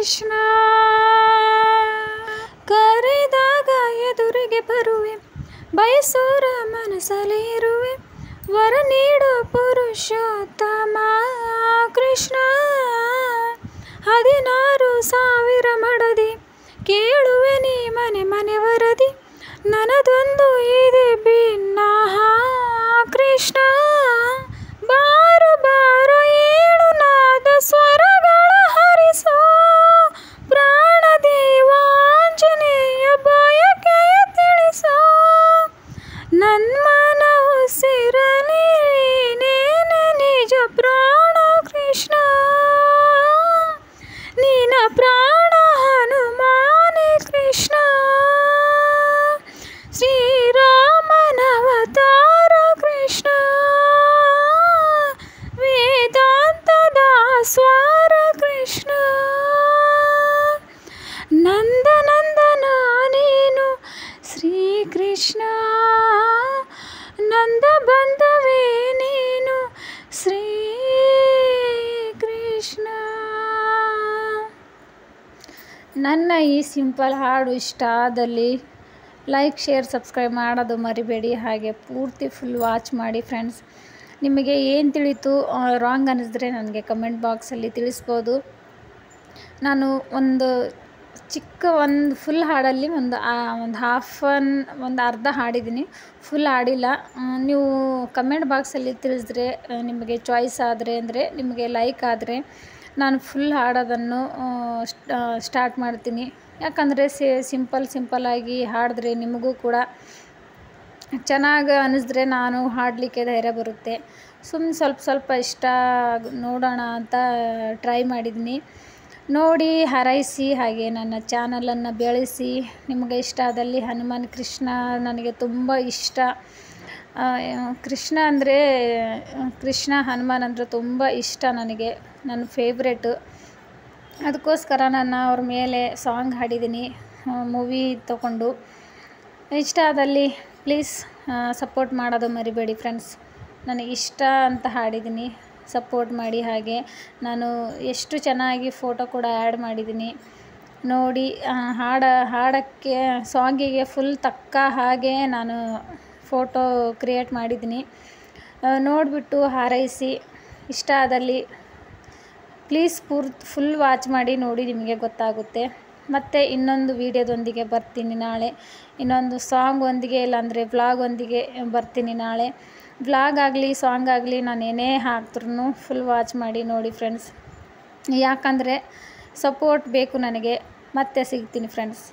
ಕೃಷ್ಣ ಕರೆದಾಗ ಎದುರಿಗೆ ಬರುವೆ ಬಯಸೋರ ಮನಸಲ್ಲಿರುವೆ ವರ ನೀಡು ಪುರುಷೋತ್ತಮ ಕೃಷ್ಣ 16,000 ಮಡದಿ ಕೇಳುವೆ ನೀ ಮನೆ ಮನೆ ವರದಿ ನನ್ನದೊಂದು ಇದೆ ಭಿನ್ನ ಕೃಷ್ಣ ಬಾರು ಬಾರು ಏಳು ನಾದ ಸ್ವರಗಳ ಹರಿಸೋ ಪ್ರಾಣದೇವಾಂಜನೇಯ ಬಯಕೆಯ ತಿಳಿಸೋ ನನ್ಮನ ಉಸಿರಲಿ ನೀನೆ ನಿಜ ಪ್ರಾಣ ಕೃಷ್ಣ ನೀನ ಪ್ರಾಣ ಹನುಮಾನೆ ಕೃಷ್ಣ ಶ್ರೀರಾಮನವತಾರ ಕೃಷ್ಣ ವೇದಾಂತದ ಸ್ವಾರ ಕೃಷ್ಣ ನಂದನಂದನ ನೀನು ಶ್ರೀಕೃಷ್ಣ ನಂದ ಬಂಧವೇ ನೀನು ಶ್ರೀ ಕೃಷ್ಣ. ನನ್ನ ಈ ಸಿಂಪಲ್ ಹಾಡು ಇಷ್ಟ ಆದಲ್ಲಿ ಲೈಕ್ ಶೇರ್ ಸಬ್ಸ್ಕ್ರೈಬ್ ಮಾಡೋದು ಮರಿಬೇಡಿ. ಹಾಗೆ ಪೂರ್ತಿ ಫುಲ್ ವಾಚ್ ಮಾಡಿ ಫ್ರೆಂಡ್ಸ್. ನಿಮಗೆ ಏನು ತಿಳಿತು ರಾಂಗ್ ಅನ್ನಿಸಿದ್ರೆ ನನಗೆ ಕಮೆಂಟ್ ಬಾಕ್ಸಲ್ಲಿ ತಿಳಿಸ್ಬೋದು. ನಾನು ಒಂದು ಚಿಕ್ಕ ಒಂದು ಫುಲ್ ಹಾಡಲ್ಲಿ ಒಂದು ಅರ್ಧ ಹಾಡಿದ್ದೀನಿ, ಫುಲ್ ಹಾಡಿಲ್ಲ. ನೀವು ಕಮೆಂಟ್ ಬಾಕ್ಸಲ್ಲಿ ತಿಳಿಸಿದ್ರೆ ನಿಮಗೆ ಚಾಯ್ಸ್ ಆದರೆ ಅಂದರೆ ನಿಮಗೆ ಲೈಕ್ ಆದರೆ ನಾನು ಫುಲ್ ಹಾಡೋದನ್ನು ಸ್ಟಾರ್ಟ್ ಮಾಡ್ತೀನಿ. ಯಾಕಂದರೆ ಸಿಂಪಲ್ಲಾಗಿ ಹಾಡಿದ್ರೆ ನಿಮಗೂ ಕೂಡ ಚೆನ್ನಾಗಿ ಅನ್ನಿಸಿದ್ರೆ ನಾನು ಹಾಡಲಿಕ್ಕೆ ಧೈರ್ಯ ಬರುತ್ತೆ. ಸ್ವಲ್ಪ ಇಷ್ಟ ನೋಡೋಣ ಅಂತ ಟ್ರೈ ಮಾಡಿದ್ದೀನಿ. ನೋಡಿ ಹಾರೈಸಿ, ಹಾಗೆ ನನ್ನ ಚಾನಲನ್ನು ಬೆಳೆಸಿ. ನಿಮಗೆ ಇಷ್ಟ ಆದಲ್ಲಿ ಹನುಮಾನ್ ಕೃಷ್ಣ ನನಗೆ ತುಂಬ ಇಷ್ಟ. ಕೃಷ್ಣ ಹನುಮಾನ್ ಅಂದರೆ ತುಂಬ ಇಷ್ಟ ನನಗೆ, ನನ್ನ ಫೇವ್ರೇಟು. ಅದಕ್ಕೋಸ್ಕರ ನಾನು ಅವ್ರ ಮೇಲೆ ಸಾಂಗ್ ಹಾಡಿದ್ದೀನಿ ಮೂವಿ ತಗೊಂಡು. ಇಷ್ಟ ಆದಲ್ಲಿ ಪ್ಲೀಸ್ ಸಪೋರ್ಟ್ ಮಾಡೋದು ಮರಿಬೇಡಿ ಫ್ರೆಂಡ್ಸ್. ನನಗೆ ಇಷ್ಟ ಅಂತ ಹಾಡಿದ್ದೀನಿ, ಸಪೋರ್ಟ್ ಮಾಡಿ. ಹಾಗೆ ನಾನು ಎಷ್ಟು ಚೆನ್ನಾಗಿ ಫೋಟೋ ಕೂಡ ಆ್ಯಡ್ ಮಾಡಿದ್ದೀನಿ ನೋಡಿ. ಹಾಡೋಕ್ಕೆ ಸಾಂಗಿಗೆ ಫುಲ್ ತಕ್ಕ ಹಾಗೆ ನಾನು ಫೋಟೋ ಕ್ರಿಯೇಟ್ ಮಾಡಿದ್ದೀನಿ. ನೋಡಿಬಿಟ್ಟು ಹಾರೈಸಿ. ಇಷ್ಟ ಆದಲ್ಲಿ ಪ್ಲೀಸ್ ಫುಲ್ ವಾಚ್ ಮಾಡಿ ನೋಡಿ, ನಿಮಗೆ ಗೊತ್ತಾಗುತ್ತೆ. ಮತ್ತು ಇನ್ನೊಂದು ವೀಡಿಯೋದೊಂದಿಗೆ ಬರ್ತೀನಿ ನಾಳೆ. ಇನ್ನೊಂದು ಸಾಂಗ್ ಒಂದಿಗೆ, ಇಲ್ಲಾಂದರೆ ವ್ಲಾಗ್ ಒಂದಿಗೆ ಬರ್ತೀನಿ ನಾಳೆ. ವ್ಲಾಗ್ ಆಗಲಿ ಸಾಂಗ್ ಆಗಲಿ ನಾನು ಏನೇ ಹಾಕ್ದ್ರೂ ಫುಲ್ ವಾಚ್ ಮಾಡಿ ನೋಡಿ ಫ್ರೆಂಡ್ಸ್. ಯಾಕಂದರೆ ಸಪೋರ್ಟ್ ಬೇಕು ನನಗೆ. ಮತ್ತೆ ಸಿಗ್ತೀನಿ ಫ್ರೆಂಡ್ಸ್.